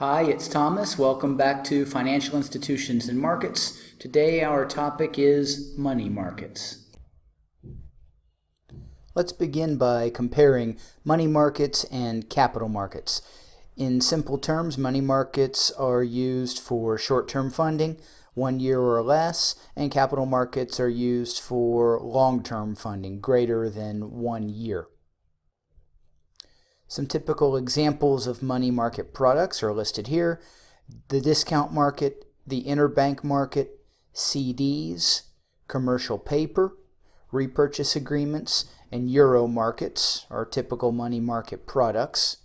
Hi, it's Thomas. Welcome back to Financial Institutions and Markets. Today our topic is money markets. Let's begin by comparing money markets and capital markets. In simple terms, money markets are used for short-term funding, 1 year or less, and capital markets are used for long-term funding, greater than 1 year. Some typical examples of money market products are listed here: the discount market, the interbank market, CDs, commercial paper, repurchase agreements, and euro markets are typical money market products.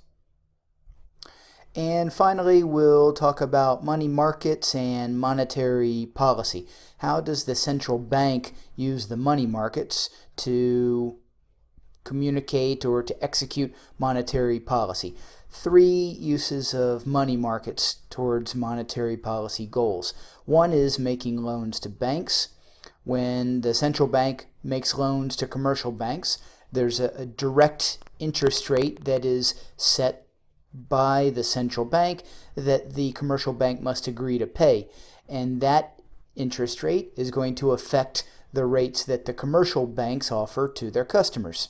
And finally, we'll talk about money markets and monetary policy. How does the central bank use the money markets to communicate or to execute monetary policy? 3 uses of money markets towards monetary policy goals. One is making loans to banks. When the central bank makes loans to commercial banks, there's a direct interest rate that is set by the central bank that the commercial bank must agree to pay. And that interest rate is going to affect the rates that the commercial banks offer to their customers.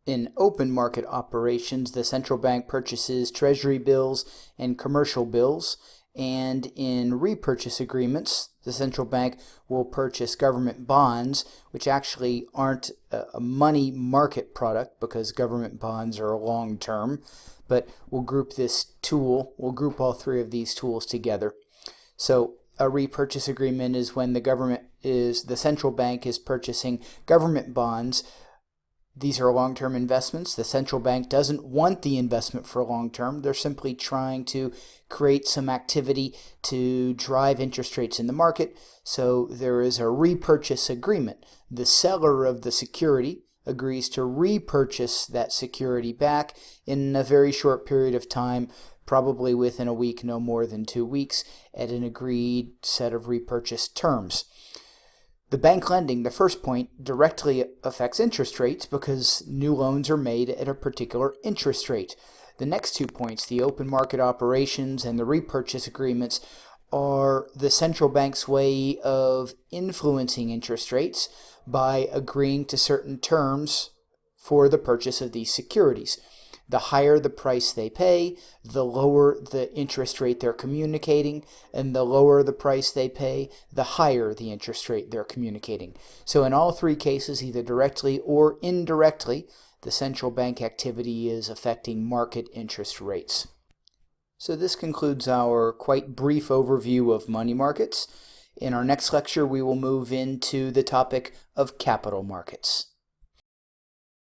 In open market operations, the central bank purchases treasury bills and commercial bills, and in repurchase agreements, the central bank will purchase government bonds, which actually aren't a money market product because government bonds are long-term, but we'll group all 3 of these tools together. So a repurchase agreement is when the central bank is purchasing government bonds. These are long-term investments. The central bank doesn't want the investment for long-term. They're simply trying to create some activity to drive interest rates in the market. So there is a repurchase agreement. The seller of the security agrees to repurchase that security back in a very short period of time, probably within a week, no more than 2 weeks, at an agreed set of repurchase terms. The bank lending, the first point, directly affects interest rates because new loans are made at a particular interest rate. The next 2 points, the open market operations and the repurchase agreements, are the central bank's way of influencing interest rates by agreeing to certain terms for the purchase of these securities. The higher the price they pay, the lower the interest rate they're communicating, and the lower the price they pay, the higher the interest rate they're communicating. So in all 3 cases, either directly or indirectly, the central bank activity is affecting market interest rates. So this concludes our quite brief overview of money markets. In our next lecture, we will move into the topic of capital markets.